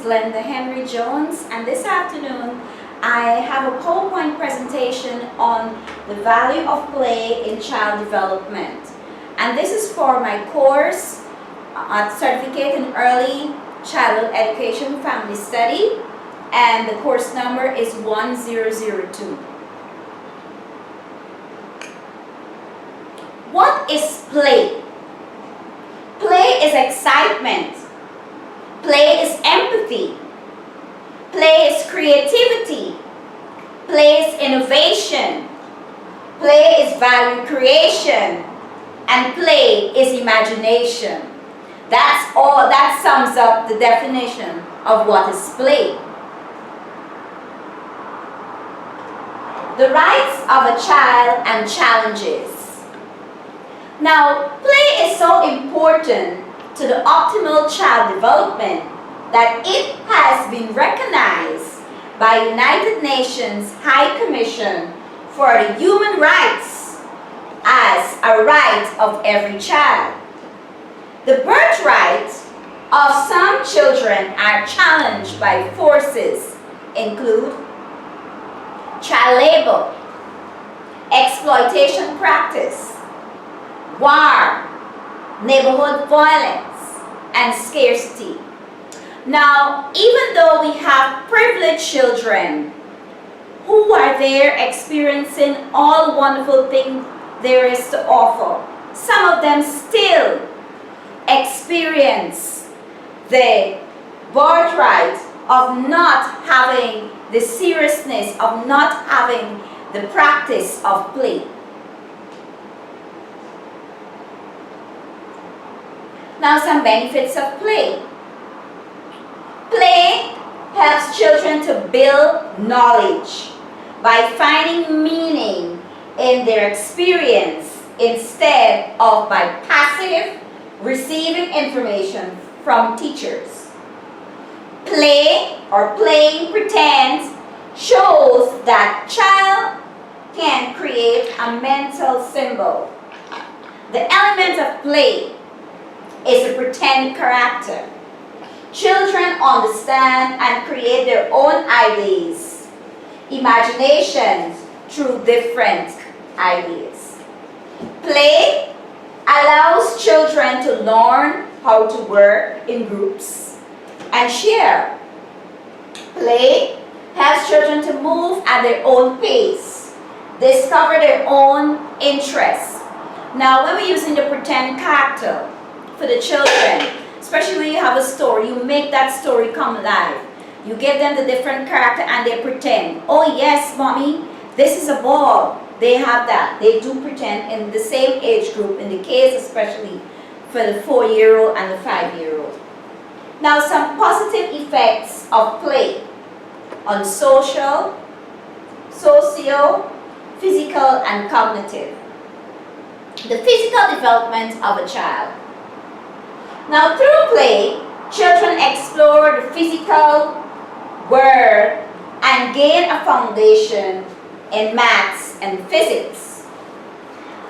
Glenda Jones, and this afternoon I have a PowerPoint presentation on the value of play in child development. And this is for my course, Certificate in Early Childhood Education Family Study, and the course number is 1002. What is play? Play is excitement. Play is empathy. Play is creativity. Play is innovation. Play is value creation. And play is imagination. That's all. That sums up the definition of what is play. The rights of a child and challenges. Now, play is so important to the optimal child development that it has been recognized by United Nations High Commission for the Human Rights as a right of every child. The birthright of some children are challenged by forces include child labor, exploitation practice, war, neighborhood violence, and scarcity. Now, even though we have privileged children who are there experiencing all wonderful things there is to offer, some of them still experience the birthright of not having the seriousness, of not having the practice of play. Now, some benefits of play. Play helps children to build knowledge by finding meaning in their experience instead of by passive receiving information from teachers. Play or playing pretend shows that child can create a mental symbol. The element of play is a pretend character. Children understand and create their own ideas, imaginations through different ideas. Play allows children to learn how to work in groups and share. Play helps children to move at their own pace, discover their own interests. Now, when we're using the pretend character for the children, especially when you have a story, you make that story come alive. You give them the different character and they pretend. Oh yes, mommy, this is a ball. They have that. They do pretend in the same age group, in the case especially for the 4-year-old and the 5-year-old. Now, some positive effects of play on social, socio, physical, and cognitive. The physical development of a child. Now, through play, children explore the physical world and gain a foundation in maths and physics.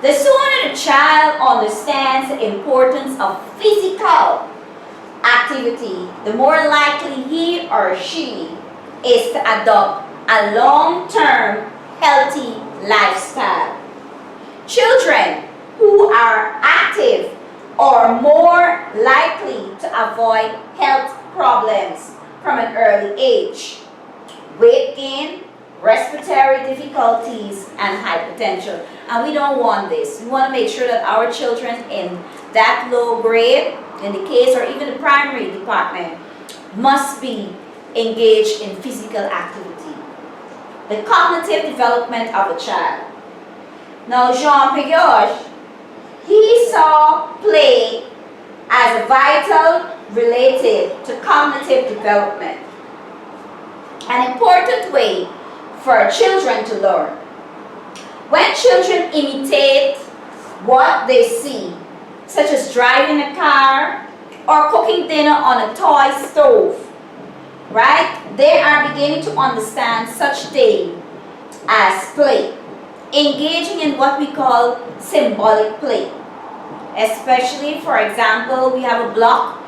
The sooner the child understands the importance of physical activity, the more likely he or she is to adopt a long-term healthy lifestyle. Children who are active are more likely to avoid health problems from an early age. Weight gain, respiratory difficulties, and hypertension. And we don't want this. We want to make sure that our children in that low grade, in the case or even the primary department, must be engaged in physical activity. The cognitive development of a child. Now, Jean Piaget, he saw play as vital related to cognitive development, an important way for children to learn. When children imitate what they see, such as driving a car or cooking dinner on a toy stove, right? They are beginning to understand such thing as play, engaging in what we call symbolic play. Especially, for example, we have a block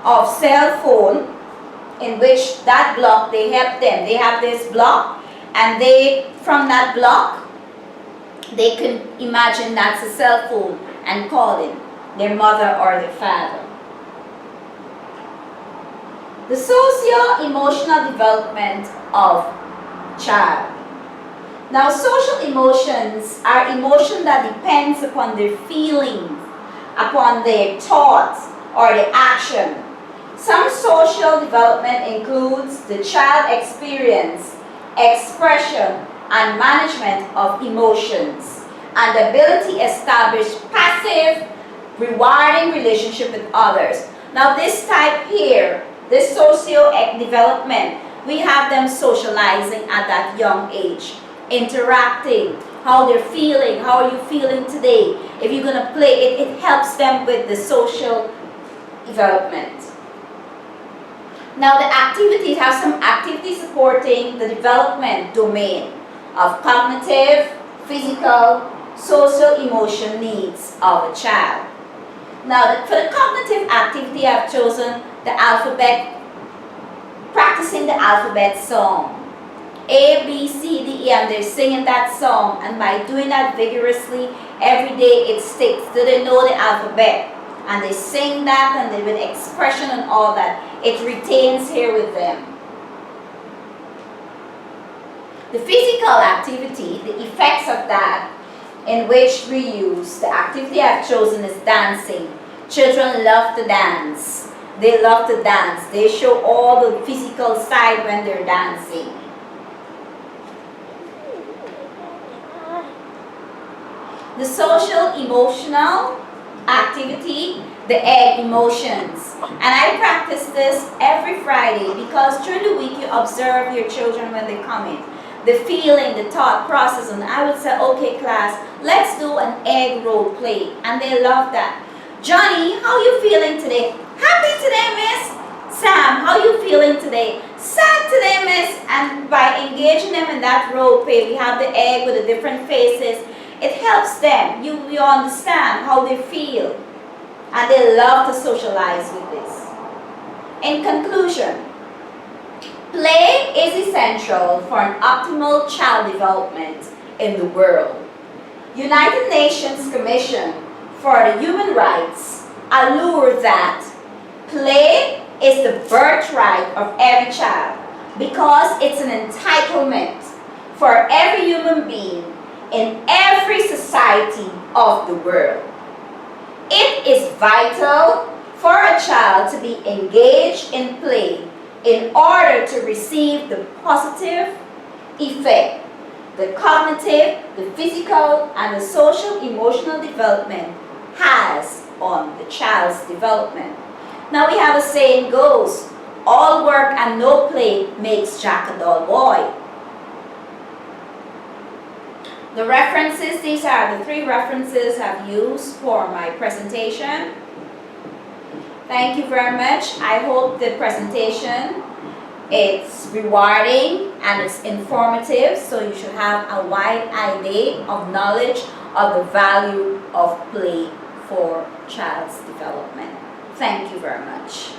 of cell phone in which that block, they help them. They have this block, and they, from that block, they can imagine that's a cell phone and calling their mother or their father. The socio-emotional development of child. Now, social emotions are emotion that depends upon their feelings, upon their thoughts or their action. Some social development includes the child experience, expression, and management of emotions, and the ability to establish passive, rewarding relationship with others. Now, this type here, this socio-development, we have them socializing at that young age, interacting, how they're feeling, how are you feeling today. If you're going to play, it helps them with the social development. Now the activities, have some activities supporting the development domain of cognitive, physical, social, emotion needs of a child. Now for the cognitive activity, I've chosen the alphabet, practicing the alphabet song. A, B, C, D, E, and they're singing that song, and by doing that vigorously every day, it sticks. So they know the alphabet, and they sing that, and they, with expression and all that, it retains here with them. The physical activity, the effects of that, in which we use, the activity I've chosen is dancing. Children love to dance. They love to dance. They show all the physical side when they're dancing. The social emotional activity, the egg emotions. And I practice this every Friday because during the week you observe your children when they come in. The feeling, the thought process, and I would say, okay class, let's do an egg role play. And they love that. Johnny, how you feeling today? Happy today, miss? Sam, how you feeling today? Sad today, miss? And by engaging them in that role play, we have the egg with the different faces. It helps them. You understand how they feel. And they love to socialize with this. In conclusion, play is essential for an optimal child development in the world. United Nations Commission for the Human Rights allure that play is the birthright of every child because it's an entitlement for every human being in every society of the world. It is vital for a child to be engaged in play in order to receive the positive effect the cognitive, the physical, and the social emotional development has on the child's development. Now we have a saying goes, all work and no play makes Jack a dull boy. The references, these are the 3 references I've used for my presentation. Thank you very much. I hope the presentation it's rewarding and it's informative, so you should have a wide idea of knowledge of the value of play for child's development. Thank you very much.